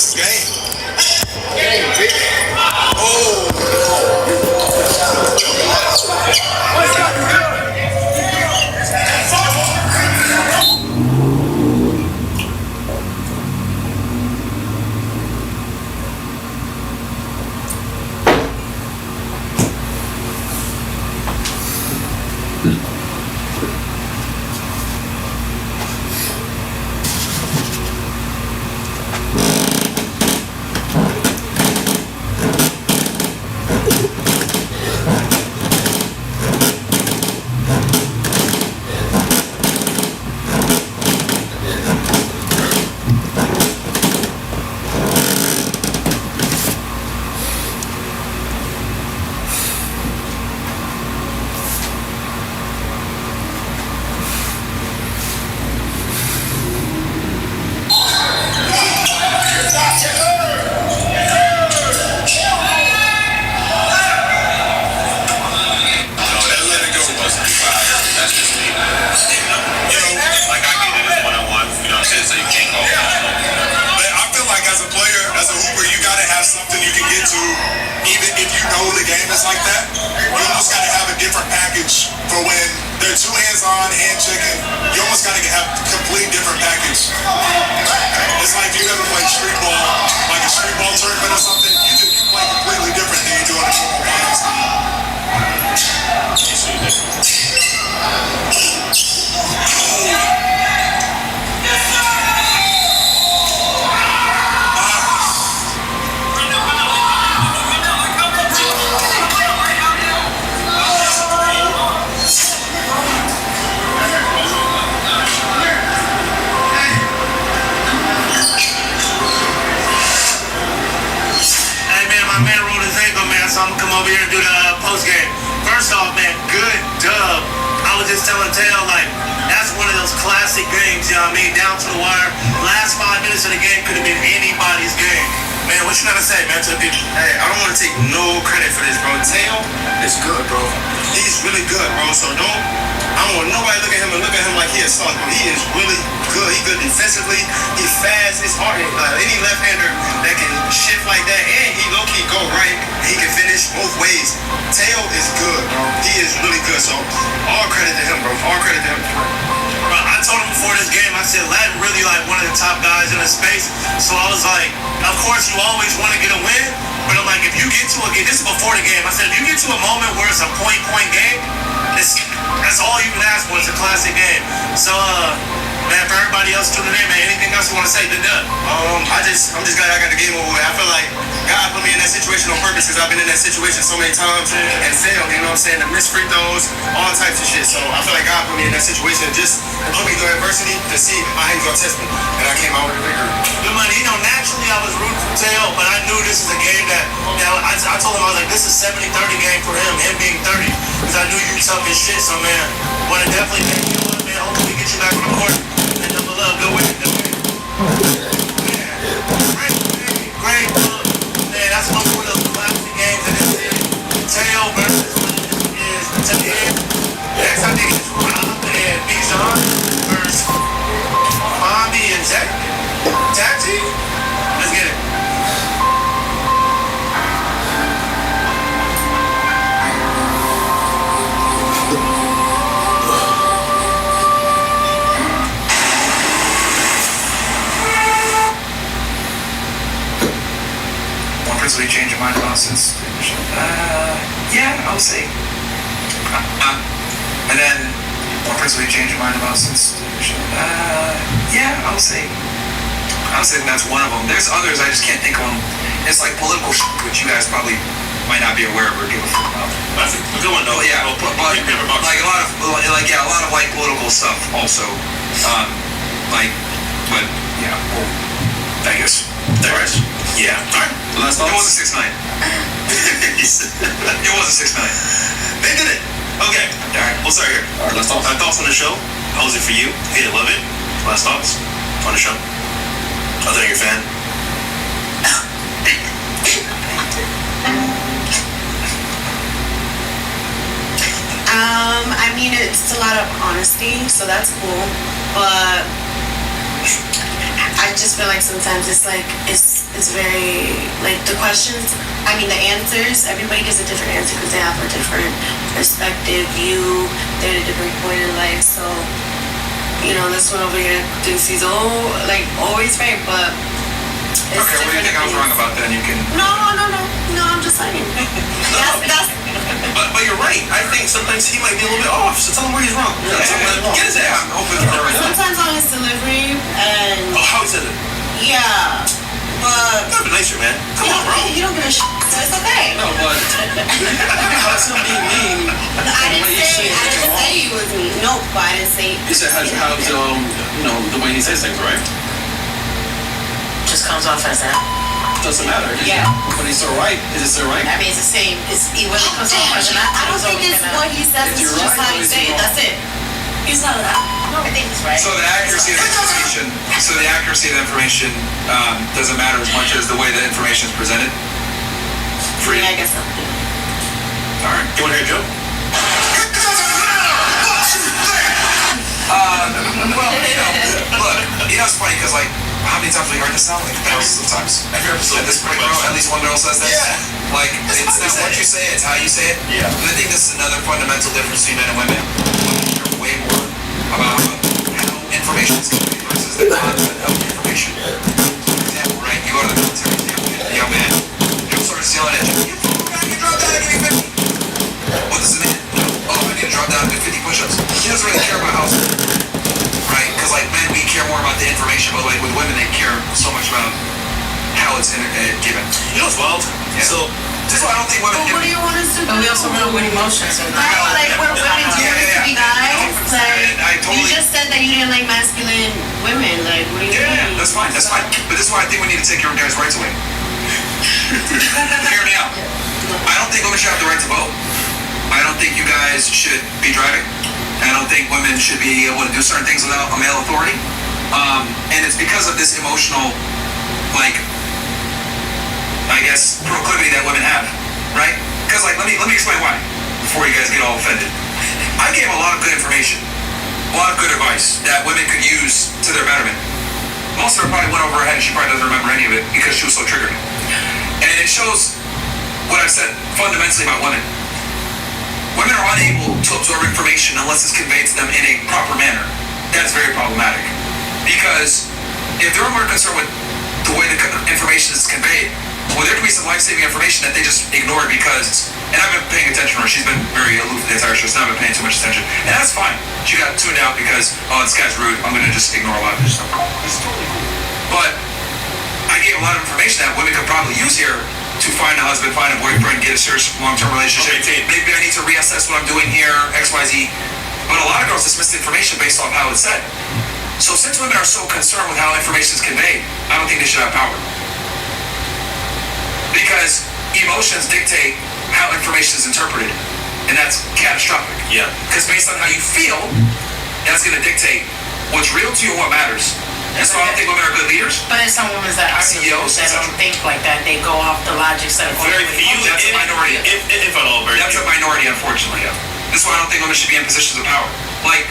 This is game. Game, big. Oh, like that, you almost got to have a different package for when they're two hands on, hand checking. You almost got to have a complete different package. It's like you ever play street ball, like a street ball tournament or something, you play completely different than you do on a normal games. So I'm gonna come over here and do the post game. First off, man, good dub. I was just telling Tail, like, that's one of those classic games, you know what I mean? Down to the wire. Last 5 minutes of the game could have been anybody's game. Man, what you gotta say, man, to the people? Hey, I don't want to take no credit for this, bro. Tail is good, bro. He's really good, bro. So I don't want nobody look at him like he a sucker. He is really good. He good defensively. He fast. It's hard. Any left-hander that can shift like that, and he low-key go right. He can finish both ways. Tail is good, bro. He is really good. So all credit to him, bro. All credit to him. Bro, I told him before this game, I said, Latin really like one of the top guys in the space. So I was like, of course you always want to get a win, but I'm like, if you get to a game, this is before the game, I said, if you get to a moment where it's a point game, that's all you can ask for. It's a classic game. So, man, for everybody else tuning in, man, anything else you want to say? Good dub. I'm just glad I got the game over with. I feel like God put me in that situation on purpose because I've been in that situation so many times and failed, you know what I'm saying? To miss free throws, all types of shit. So I feel like God put me in that situation just to put me through adversity to see if my hands gonna test me. And I came out with a bigger. Good money. You know, naturally I was rooting for Tail, but I knew this is a game that, you know, I told him, I was like, this is a 70-30 game for him being 30, because I knew you were tough as shit. So, man, want to definitely thank you, man. Hopefully get you back on the court. And number love, go with it. Great look. Man, that's one of those classic games in this city. Tail versus to the end. Next, I think it's Rob and Bijan versus Bobby and Zach. Tag team? Let's get it. Principally change your mind about since yeah, I would say and then more principally change your mind about since yeah, I would say that's one of them. There's others, I just can't think of them. It's like political shit, which you guys probably might not be aware of or give a fuck about. That's a good one though. Yeah, but like a lot of like political stuff also. But yeah, well, I guess there is. Yeah. Alright. Last thoughts? It wasn't 6'9". It wasn't 6'9". They did it. Okay. Alright, we'll start here. Alright, last thoughts. Thoughts on the show. How was it for you? Hate it, love it. Last thoughts on the show. Other than your fan. I mean, it's a lot of honesty, so that's cool. But I just feel like sometimes it's it's very, like, the questions, I mean, the answers, everybody gives a different answer because they have a different perspective, view, they're at a different point in life, so, you know, this one over here thinks he's always right, but it's Okay, what do you think I was wrong about then? You can... No, I'm just saying. But you're right. I think sometimes he might be a little bit off, so tell him where he's wrong. Get his ass. I'm open for it. Sometimes on his delivery, and Oh, how he said it. yeah, but Gotta be nicer, man. Come on, bro. you don't give a shit, so it's okay. No, but how's him being mean? I didn't say you was mean. Nope, but I didn't say. He said how's the way he says things, right? Just comes off as that. Doesn't matter. Yeah. But he's so right. Is it so right? I mean, it's the same. Whether it comes off as not, I don't think it's what he says. It's You're just right, how or you is say he it. wrong? That's it. He's not that. No, I think he's right. So the accuracy of the information doesn't matter as much as the way the information is presented? For you? Yeah, I guess so. All right. You want to hear a joke? Well, look, it's funny because, like, how many times have we heard this now? Like thousands of times. Every episode. At this point, bro, at least one girl says that. Yeah. Like, it's not what you say, it's how you say it. Yeah. And I think this is another fundamental difference between men and women. Women care way more about how information is conveyed versus the content of the information. For example, right, you go to the military, young man, you'll start yelling at you, you drop down and give me 50. What does it mean? Oh, I need to drop down and do 50 push-ups. He doesn't really care about how it's right? Because like men, we care more about the information, but like with women, they care so much about how it's given. You know what's wild? Yeah. So, That's why I don't think women. But what do you want us to do? But we also know with emotions. So Right, like we're women, do you want us to be guys? Like, I totally. you just said that you didn't like masculine women. Like, what do you Yeah, mean? that's fine. That's fine. But this is why I think we need to take your guys' rights away. Hear me out. I don't think women should have the right to vote. I don't think you guys should be driving. I don't think women should be able to do certain things without a male authority. And it's because of this emotional, like, I guess, proclivity that women have, right? Because, like, let me explain why, before you guys get all offended. I gave a lot of good information, a lot of good advice that women could use to their betterment. Most of it probably went over her head and she probably doesn't remember any of it because she was so triggered. And it shows what I've said fundamentally about women. Women are unable to absorb information unless it's conveyed to them in a proper manner. That's very problematic. Because if they're more concerned with the way the information is conveyed, well, there could be some life-saving information that they just ignore because, and I've been paying attention to her, she's been very aloof the entire show, so I've been paying too much attention. And that's fine. She got tuned out because, oh, this guy's rude, I'm going to just ignore a lot of this stuff. This is totally cool. But I gave a lot of information that women could probably use here to find a husband, find a boyfriend, get a serious long-term relationship. Okay. Maybe I need to reassess what I'm doing here, X, Y, Z. But a lot of girls dismiss the information based on how it's said. So since women are so concerned with how information is conveyed, I don't think they should have power. Because emotions dictate how information is interpreted, and that's catastrophic. Yeah. Because based on how you feel, that's going to dictate what's real to you and what matters. And so I don't think women are good leaders. But there's some women that are CEOs, that don't think like that. They go off the logic set of Very few. That's a minority. If at all, very That's few. a minority, unfortunately. Yeah. This is why I don't think women should be in positions of power. Like,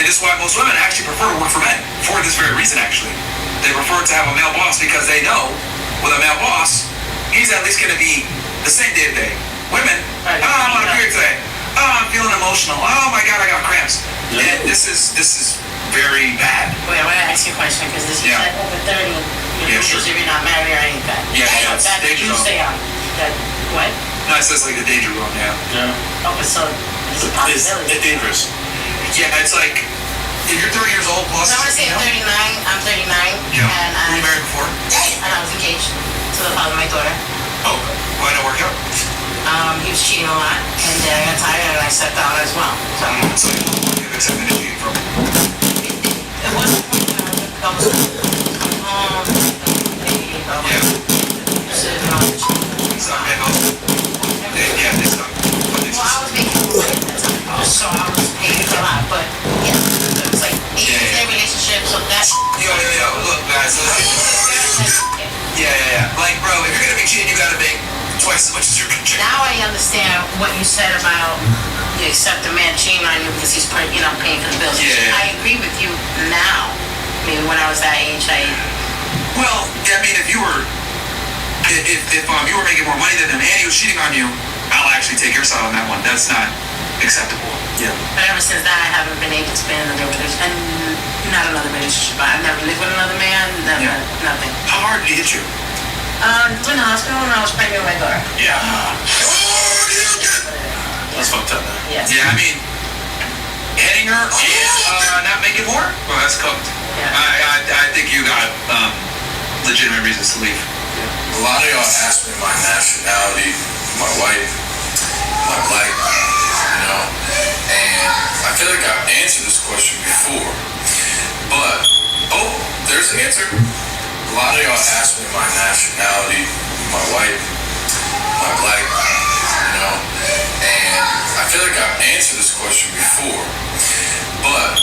and this is why most women actually prefer to work for men. For this very reason, actually. They prefer to have a male boss because they know with a male boss, he's at least going to be the same day to day. Women, Right. oh, I'm on a period today. Oh, I'm feeling emotional. Oh my God, I got cramps. Yeah. And this is very bad. Wait, I want to ask you a question because this you Yeah. said over 30. Yeah, sure. If you're not married or anything. Yeah, yeah, it's That danger you zone. stay on. That what? No, it says like the danger zone, yeah. Yeah. Oh, but so it's a It's possibility. dangerous. Yeah, it's like, if you're 30 years old plus, So I want to say you I'm know, 39. I'm 39. Yeah. And Were you married before? and I was engaged to the father of my daughter. Oh, why not work out? He was cheating a lot, and then I got tired and I stepped out as well. So So you accepted it cheating from it wasn't I was coming home, Yeah. Stop getting off. Yeah, they stop. But they Well, I was making money at the time, so I was paying a lot, but yeah, it was like 8 year relationship, so that's Yo, look guys, yeah. Like bro, if you're gonna be cheating, you gotta make twice as much as you're gonna cheat. now I understand what you said about you accept a man cheating on you because he's paying for the bills. Yeah. I agree with you now. Maybe when I was that age, Well, yeah, I mean, if you were if you were making more money than him and he was cheating on you, I'll actually take your side on that one. That's not acceptable. Yeah. But ever since that, I haven't been able to be in another relationship. And not another relationship. I've never lived with another man. Never, nothing. How hard did he hit you? In the hospital when I was pregnant with my daughter. Yeah. That's fucked up, man. Yes. Yeah, I mean, hitting her and not making more? Well, that's cooked. Yeah. I think you got legitimate reasons to leave. A lot of y'all ask me my nationality, my white, my black, and I feel like I've answered this question before, but, there's the answer. A lot of y'all ask me my nationality, my white, my black, and I feel like I've answered this question before, but,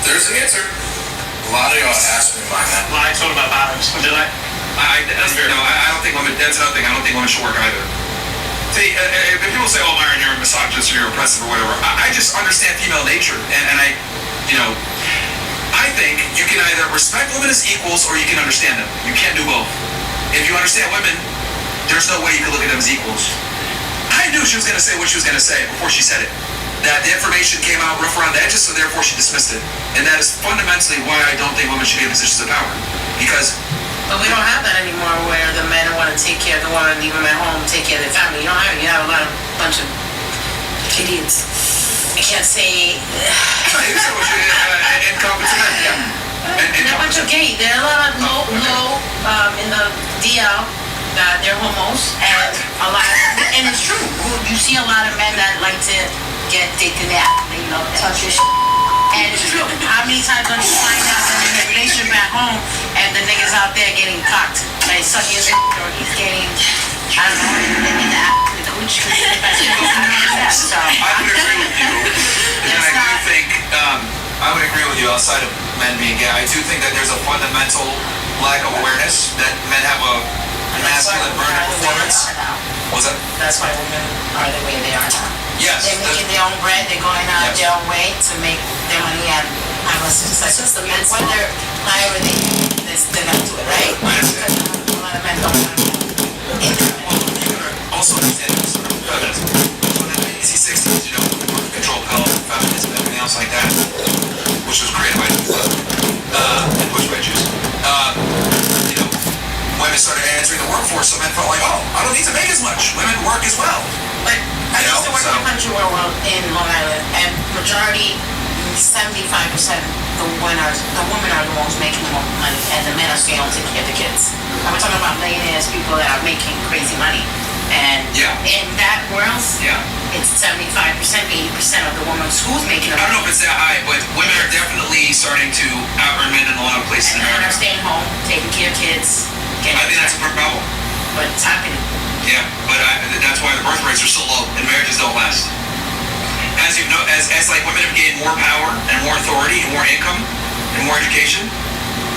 there's the answer. A lot of y'all ask me my nationality. Well, I told about bottoms, did I? I don't think women, that's another thing, I don't think women should work either. See, if people say, Myron, you're a misogynist or you're oppressive or whatever, I just understand female nature, and I think you can either respect women as equals or you can understand them. You can't do both. If you understand women, there's no way you can look at them as equals. I knew she was going to say what she was going to say before she said it. That the information came out rough around the edges, so therefore she dismissed it. And that is fundamentally why I don't think women should be in positions of power. Because... But we don't have that anymore where the men want to take care of the woman, leave them at home, take care of their family. You don't have it. You have a bunch of idiots. I can't say... incompetent men, yeah. They're a bunch of gay. There are a lot of low in the DL that they're homos, and and it's true. You see a lot of men that like to get dick in their touch your shit. And it's true. How many times don't you find out that in a relationship at home and the niggas out there getting cocked, like sucking his or he's getting, I don't know, in the app, the cooch. So I would agree with you. And I would agree with you outside of men being gay. I do think that there's a fundamental lack of awareness that men have a masculine burden of performance. What's that? That's why women are the way they are now. Yes. They're making their own bread, they're going out their own way to make their money, and I was just like, whether however they're gonna do it, right? Because a lot of men don't want to also understand this sort of feminism. So in the 1960s, control health, feminism, everything else like that, which was created by and pushed by Jews. Women started entering the workforce, so men felt like, I don't need to make as much. Women work as well. But I used to work in a country world in Long Island, and majority, 75%, the women are the ones making more money, and the men are staying home to take care of the kids. And we're talking about millionaires, people that are making crazy money. And in that world, it's 75%, 80% of the women who's making I don't know if it's that high, but women are definitely starting to out-earn men in a lot of places in America. Men are staying home, taking care of kids. I think that's a problem. But it's happening. Yeah, but that's why the birth rates are so low and marriages don't last. As you know, as like women have gained more power and more authority and more income and more education,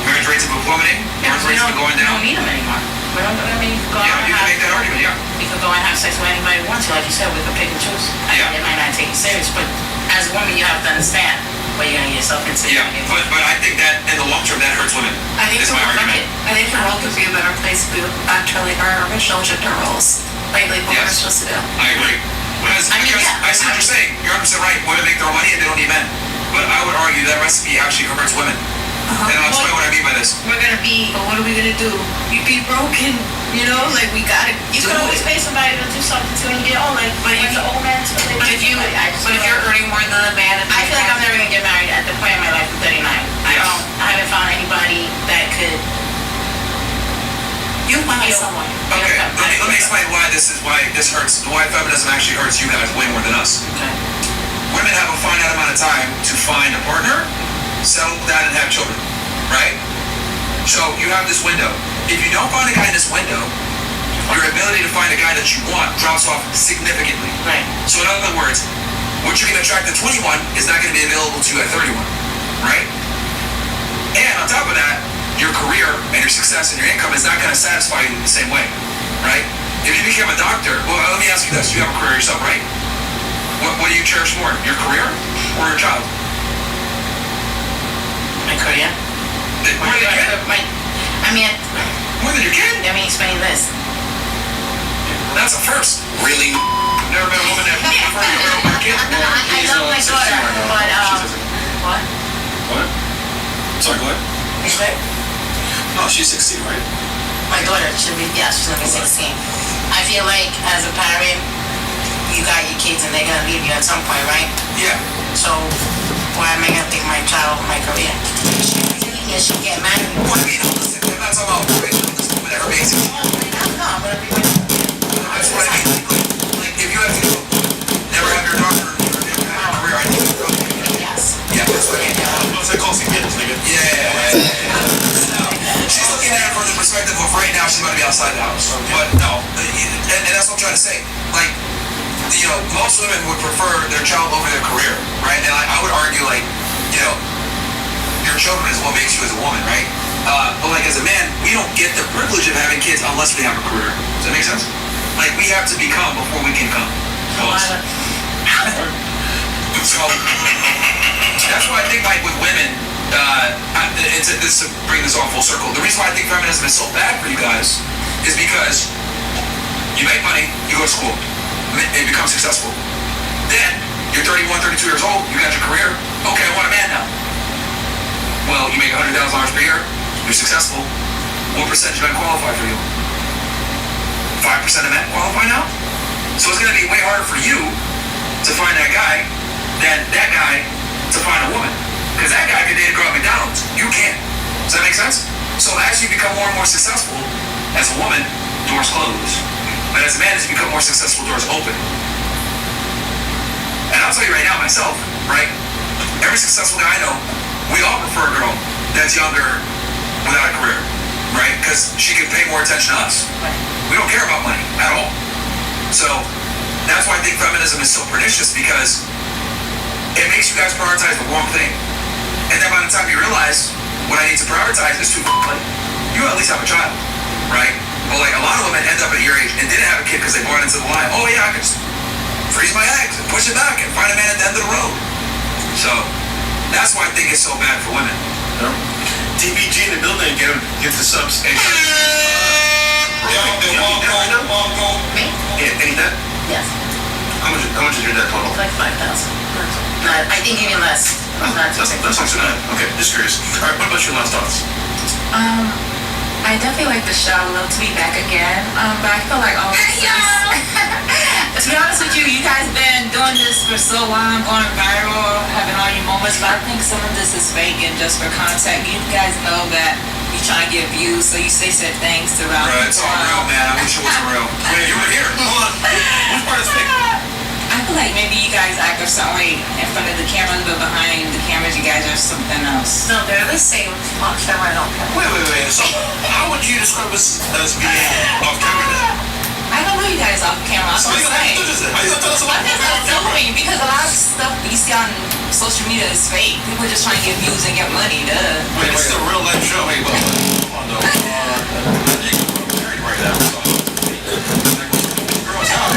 marriage rates have been plummeting, birth rates have been going down. We don't need them anymore. We don't, you can make that argument, We could go and have sex with anybody we want to, like you said, we could pick and choose. I mean, it might not take you serious, but as a woman, you have to understand what you're going to get yourself into. Yeah, but I think that in the long term, that hurts women. I think my argument. I think the world could be a better place if we went back to like our original gender roles, like what we're supposed to do. I agree. Because I see what you're saying. You're 100% right. Women make their own money and they don't need men. But I would argue that recipe actually hurts women. And I'll explain what I mean by this. We're gonna be, but what are we gonna do? You be broken, like we gotta. You can always pay somebody to do something to when you get old, like but the old man. But if you're earning more than a man, I feel like I'm never gonna get married at the point in my life of 39. I haven't found anybody that could. You find someone. Okay, let me explain why this hurts. Why feminism actually hurts you guys way more than us. Okay. Women have a finite amount of time to find a partner, settle with that, and have children, right? So you have this window. If you don't find a guy in this window, your ability to find a guy that you want drops off significantly. Right. So in other words, what you're going to attract at 21 is not going to be available to you at 31, right? And on top of that, your career and your success and your income is not going to satisfy you in the same way, right? If you become a doctor, well, let me ask you this. You have a career yourself, right? What do you cherish more, your career or your child? My career. More than your kid? More than your kid? Let me explain this. That's a first. Really? Never met a woman that preferred you over her kid? I love my daughter, but what? What? Sorry, go ahead. Explain. No, she's 16, right? My daughter should be, yeah, she's gonna be 16. I feel like as a parent, you got your kids and they're gonna leave you at some point, right? Yeah. So why am I gonna take my child over my career? She'll get married. Well, I mean, listen, I'm not talking about whatever basic. No, I'm gonna be with That's what I mean. Like, if you have to never have your daughter never have a career, I think you're probably yes. yeah, that's what I mean. They call some kids, nigga. Yeah. She's looking at it from the perspective of right now she's going to be outside the house. But no, and that's what I'm trying to say. Like, you know, most women would prefer their child over their career, right? And I would argue, like, you know, your children is what makes you as a woman, right? But like as a man, we don't get the privilege of having kids unless we have a career. Does that make sense? Like we have to become before we can come. So that's why I think like with women, it's to bring this all full circle. The reason why I think feminism is so bad for you guys is because you make money, you go to school, and become successful. Then you're 31, 32 years old, you got your career. Okay, I want a man now. Well, you make $100,000 per year, you're successful. What percentage of men qualify for you? 5% of men qualify now? So it's gonna be way harder for you to find that guy than that guy to find a woman. Because that guy can date a girl at McDonald's. You can't. Does that make sense? So as you become more and more successful, as a woman, doors close. But as a man, as you become more successful, doors open. And I'll tell you right now, myself, right? Every successful guy I know, we all prefer a girl that's younger without a career, right? Because she can pay more attention to us. We don't care about money at all. So that's why I think feminism is so pernicious, because it makes you guys prioritize the wrong thing. And then by the time you realize what I need to prioritize is too late, you at least have a child, right? But like a lot of women end up at your age and didn't have a kid because they bought into the line. Oh yeah, I can just freeze my eggs and push it back and find a man at the end of the road. So that's why I think it's so bad for women. DBG in the building, get the subs. Me? Yeah, any debt? Yes. How much is your debt total? Like 5,000. I think even less. Not That's not too bad. Okay, just curious. All right, what about your last thoughts? I definitely like the show. I would love to be back again. But I feel like all of this To be honest with you, you guys been doing this for so long, going viral, having all your moments, but I think some of this is fake and just for content. You guys know that you try to get views, so you say certain things throughout. Right, it's all real, man. I wish it wasn't real. Wait, you were here. Hold on. Which part is fake? I feel like maybe you guys act a certain way in front of the cameras, but behind the cameras, you guys are something else. No, they're the same on camera and off camera. Wait. So, how would you describe us as being off camera then? I don't know you guys off camera. I'm So how just you saying. gonna do this? How you gonna tell us about I'm just assuming because a lot of stuff you see on social media is fake. People just trying to get views and get money. Duh. Wait, this is a real life show. Hey, come on, though. You're married right now. Girls out.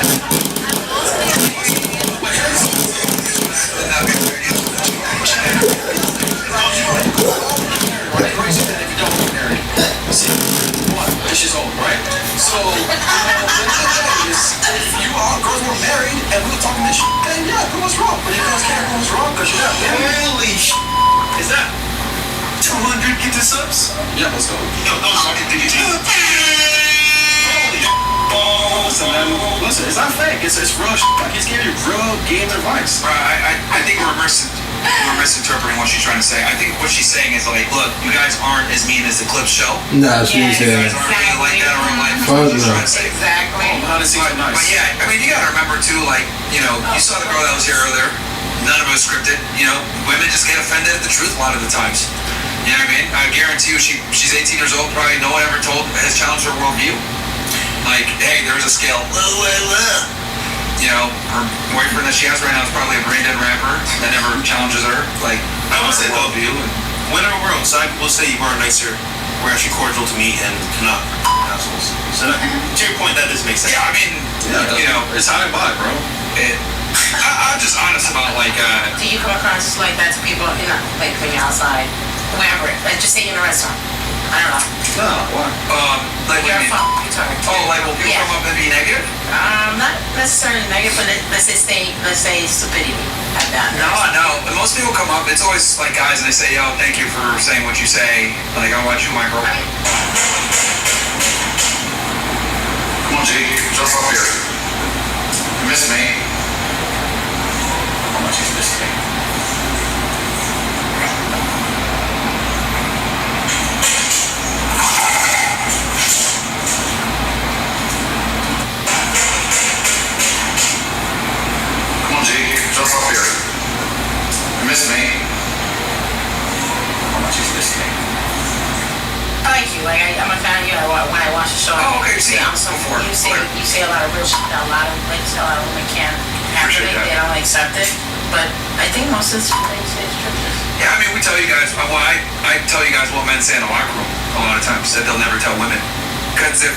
This is old, right? So, if you all girls were married and we were talking this shit, then yeah, who was wrong? But if girls can't, who was wrong? Because you're not married. Holy shit. Is that 200 get the subs? Yeah, let's go. Yo, those are DDG. Holy listen, man. Listen, it's not fake. It's real shit. Like, he's giving you real game advice. Right, I think we're misinterpreting what she's trying to say. I think what she's saying is like, look, you guys aren't as mean as the clips show. Nah, she Yeah, said. You guys aren't really like that in real life. Fuck That's what she's no. trying to say. Exactly. Behind the scenes are nice. But yeah, I mean, you gotta remember too, like, you know, you saw the girl that was here earlier. None of it was scripted. You know, women just get offended at the truth a lot of the times. You know what I mean? I guarantee you, she's 18 years old. Probably no one ever has challenged her worldview. Like, hey, there's a scale. You know, her boyfriend that she has right now is probably a brain dead rapper that never challenges her. Like, I would say though, worldview. whenever we're outside, people say you are nicer. We're actually cordial to me and not assholes. So that, to your point, that does make sense. Yeah, I mean, you know, it's high and by, bro. I'm just honest about like. Do you come across like that to people, you know, like when you're outside, wherever, like just say you're in a restaurant? I don't know. No, why? Like Like, will people come up and be negative? Not necessarily negative, but let's say stupidity at that. No. Most people come up, it's always like guys, and they say, yo, thank you for saying what you say. Like, I want you, my girl. Come on, G, jump up here. You miss me? How much he's missed me? Come on, G, jump up here. You miss me? How much he's missed me? I like you. Like I'm a fan of you. When I watch the show, Oh, okay, you say I'm so before. you say a lot of real shit that a lot of women can't handle Appreciate it. that. They don't accept it. But I think most of the stuff they say is true. Yeah, I mean, we tell you guys, I tell you guys what men say in the locker room a lot of times that they'll never tell women. Because if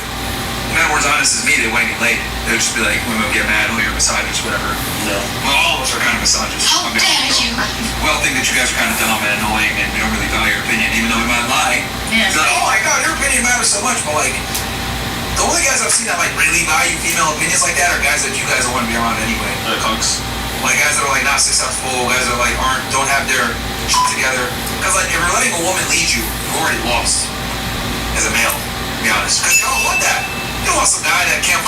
men were as honest as me, they wouldn't get laid. They would just be like, women would get mad, oh, you're a misogynist, whatever. No. Well, all of us are kind of misogynists. How dare you? We all think that you guys are kind of dumb and annoying and we don't really value your opinion, even though we might lie. Yeah. It's like, oh my God, your opinion matters so much, but like, the only guys I've seen that like really value female opinions like that are guys that you guys don't want to be around anyway. Cunks. Like guys that are like not successful, guys that like don't have their shit together. Because like if you're letting a woman lead you, you've already lost as a male, to be honest. Because you don't want that. You don't want some guy that can't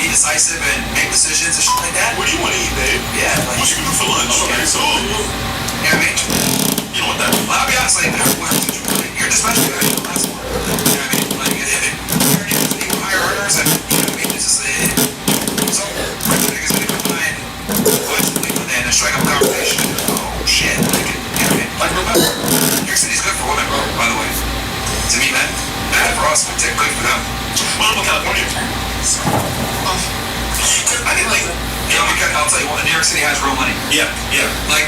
be decisive and make decisions and shit like that. What do you want to eat, babe? Yeah, like, What you gonna do for lunch? Okay, so you know what I mean? you know what that? Well, I'll be honest, like, you're dispensary guy, you're the last one. You know what I mean? Like, you're higher earners, and you know what I mean? It's just, so, niggas gonna come by and constantly put in and strike up a conversation. Oh, shit. Like, you know what I mean? Like, remember, New York City's good for women, bro, by the way. To me, man. Bad for us, but good for them. What about California? I think, like, you know, because I'll tell you what, New York City has real money. Yeah. Like,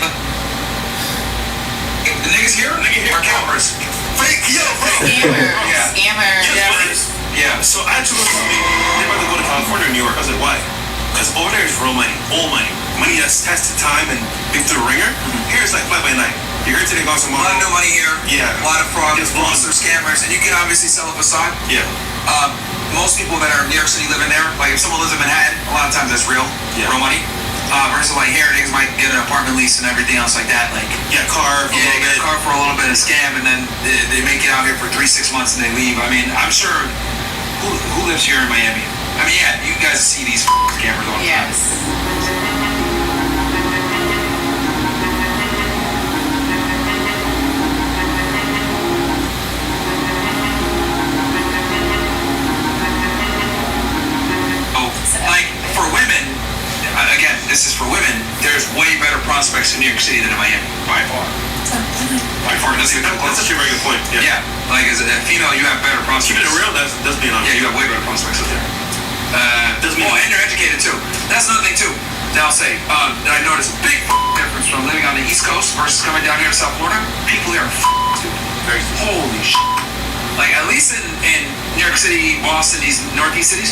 the niggas here are campers. Fake, yo, bro. Yeah. Scammers. Yeah. So I told them they about to go to California or New York. I said, why? Because over there is real money, old money. Money that's tested time and been through the ringer. Here it's like fly by night. You're here today, gone A tomorrow. lot of new money here. Yeah. A lot of fraudsters, Just fraudsters, scammers, and you can obviously sell a facade. Yeah. Most people that are in New York City living there, like if someone lives in Manhattan, a lot of times that's real money. Versus like here, niggas might get an apartment lease and everything else like that. Like Car for a little get bit. a car for a little bit of scam, and then they make it out here for 3-6 months and they leave. I mean, I'm sure who lives here in Miami? I mean, yeah, you guys see these scammers all the time. Yes. So, like for women, again, this is for women. There's way better prospects in New York City than in Miami, by far. By far, it doesn't even come That's close. actually a very good point. Yeah, like as a female, you have better prospects. Keeping it real, that's being honest. Yeah, you have way better prospects up there. Doesn't mean- And you're educated too. That's another thing too. That I'll say that I noticed a big difference from living on the East Coast versus coming down here to South Florida. People here are stupid. Very Holy shit. Like at least in New York City, Boston, these Northeast cities,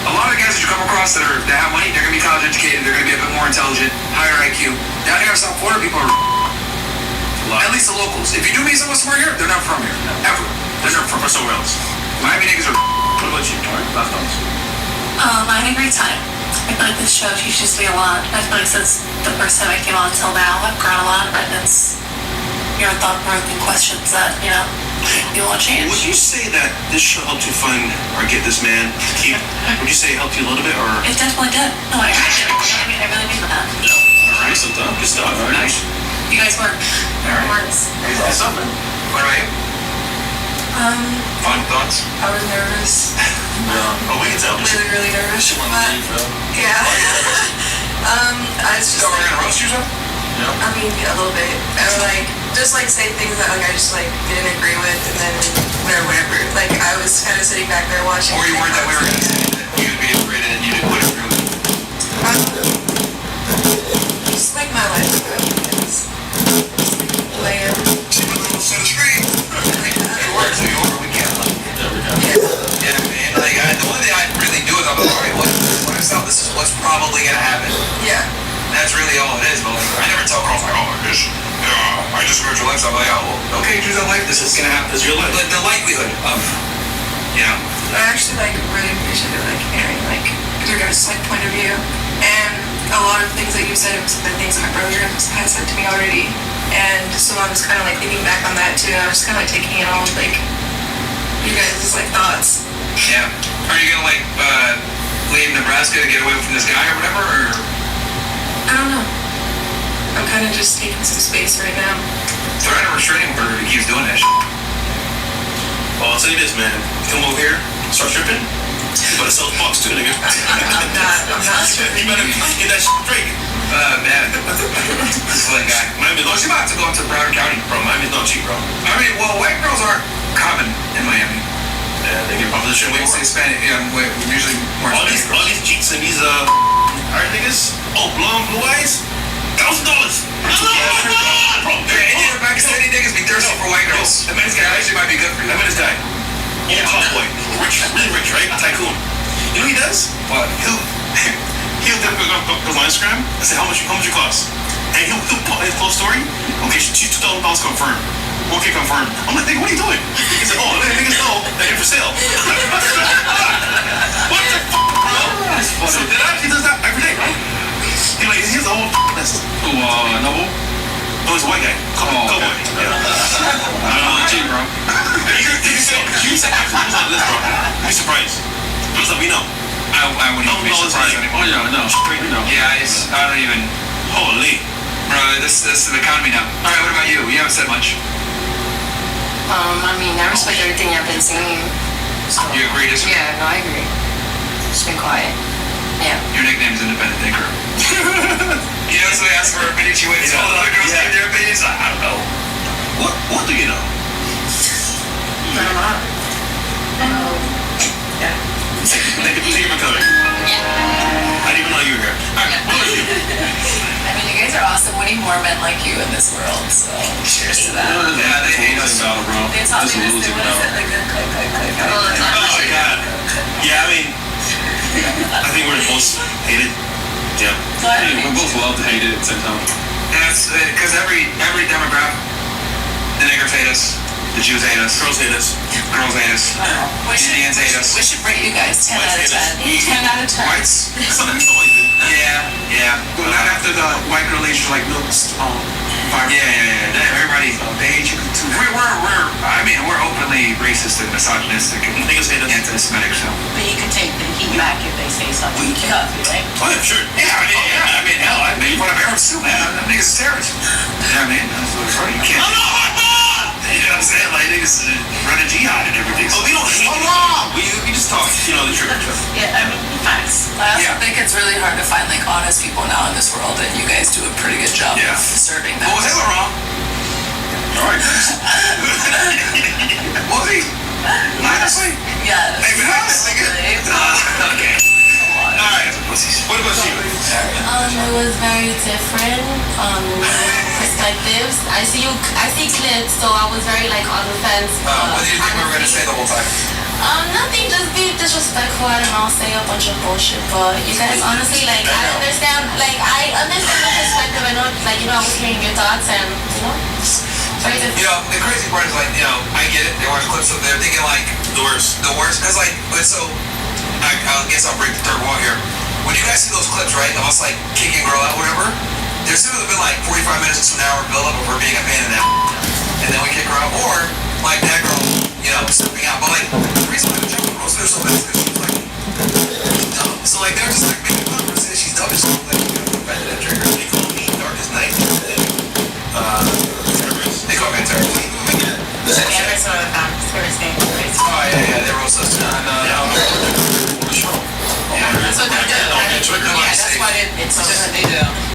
a lot of the guys that you come across that have money, they're gonna be college educated, they're gonna be a bit more intelligent, higher IQ. Down here in South Florida, people are at least the locals. If you do meet someone smart here, they're not from here. Ever. They're not from somewhere else. Miami niggas are. What about you? All right, last thoughts. I had a great time. I feel like this show teaches me a lot. I feel like since the first time I came on until now, I've grown a lot, and it's thought-provoking questions that, you want to change. Would you say that this show helped you find or get this man to keep? Would you say it helped you a little bit, or? It definitely did. No, I really mean that. All right, so good stuff. All right. Nice. You guys work. It works. That's something. What about you? Final thoughts? I was nervous. Oh, we can tell. Really nervous. But, yeah. I was just So we're like, gonna roast yourself? I mean, a little bit. I would just say things that I just didn't agree with, and then whatever. Like I was kind of sitting back there watching. Or you worried that we were gonna say that you'd be afraid and you didn't want to agree with it? Just like my life, layer. See my little set of screen? It works, New York, we can't like. There we go. Yeah, man. Like, the one thing I really do is I'm like, alright, this is what's probably gonna happen. Yeah. That's really all it is, but like, I never tell girls like, oh, I just heard your lifestyle. I'm like, oh, well, okay, choose that life. This is gonna happen. It's your life. The likelihood of, I actually like really appreciated like hearing like your guys' like point of view, and a lot of things that you said was the things that my brother has said to me already, and so I was kind of like thinking back on that too. I was kind of like taking it all like you guys' like thoughts. Yeah. Are you gonna like leave Nebraska to get away from this guy or whatever? Or I don't know. I'm kind of just taking some space right now. threat or restraining order if he keeps doing that shit? Well, I'll tell you this, man. Come over here, start stripping. You better sell the box too, nigga. I'm not sure. You better get that shit straight. Man. This little guy. Miami's not She's cheap. about to go up to Broward County. Bro, Miami's not cheap, bro. I mean, well, white girls aren't common in Miami. Yeah, they get proposition way We more. say Hispanic, usually more All Hispanic these girls. cheats and these Iron niggas. Oh, blue eyes. $1,000. Bro, Indian or Pakistani niggas be thirsty for white girls. That man's That guy. actually might be good for you. That man is guy. Old top boy. Rich, really rich, right? Tycoon. You know what he does? What? He'll go on Instagram and say, how much you cost? And he'll put his full story. Okay, she's $2,000 confirmed. Okay, confirmed. I'm like, nigga, what are you doing? He said, oh, let niggas know that you're for sale. What the fuck, bro? So that actually does that every day, bro. He's a whole list. Noble? No, he's a white guy. Cowboy. Yeah. Cheap, bro. You said actually on this, bro. Be surprised. Just let me know. I wouldn't even be $1,000 surprised like, anymore. oh, yeah, no. Straight, no. Yeah, I don't even. Holy. Bro, this is the economy now. All right, what about you? You haven't said much. I mean, I respect everything I've been saying. So, You agree, disagree? yeah, no, I agree. Just been quiet. Yeah. Your nickname is Independent Thinker. You know, so they ask for opinions, she waits till the other girls give their opinions. I don't know. What do you know? Not a lot. Thank you for coming. I didn't even know you were here. All right, what about you? I mean, you guys are awesome. We need more men like you in this world, so cheers to that. Yeah, they hate us. They taught me this, they want to sit like this, click. All the time. Oh my god. Yeah, I mean, I think we're both hated. Yeah. We're both loved and hated at the same time. And that's because every demographic, the niggers hate us, the Jews hate us, Girls hate us. girls hate us, Indians hate us. We should rate you guys 10 out of 10. 10 out of 10. Whites? Yeah. Well, not after the white girl age, like milks. Yeah. Everybody, they hate you too. We're openly racist and misogynistic and Niggas hate us. anti-Semitic, so. But you can take the heat back if they say something tough, right? Oh, yeah, sure. Hell, I made fun of Arabs too, man. Them niggas is terrorists. Yeah, man, that's what it's funny. You can't. You know what I'm saying? Like, niggas run a jihad and everything. Oh, we don't hate you. We just talk, the truth. Yeah, I mean, facts. I also Yeah. think it's really hard to find like honest people now in this world, and you guys do a pretty good job Yeah. of serving that. Well, was Hitler wrong? All right. Was he? Honestly? Yes. Hey, man, okay. All right. What about you? It was very different. Perspectives. I see clips, so I was very like on the fence. What did you think we were going to say the whole time? Nothing, just be disrespectful. I don't know, say a bunch of bullshit, but you guys honestly, like, I understand the perspective. I know, like, I was hearing your thoughts and, very different. The crazy part is like, I get it. They watch clips of they're thinking like The worst. Because like, so I guess I'll break the third wall here. When you guys see those clips, right, of us like kicking a girl out, whatever, there's typically been like 45 minutes to an hour build up of her being a pain in the ass, and then we kick her out, or like that girl, stepping out. But like the reason why the jump girls there so bad is because she's like dumb. So like they're just like making fun of her, saying she's dumb and stuff. Like back to that trigger. They call me Darkest Night. They call me a terrorist. Yeah, that's one of the first things. Oh yeah, they roast us too. That's what they do. Yeah, that's what it's what they do.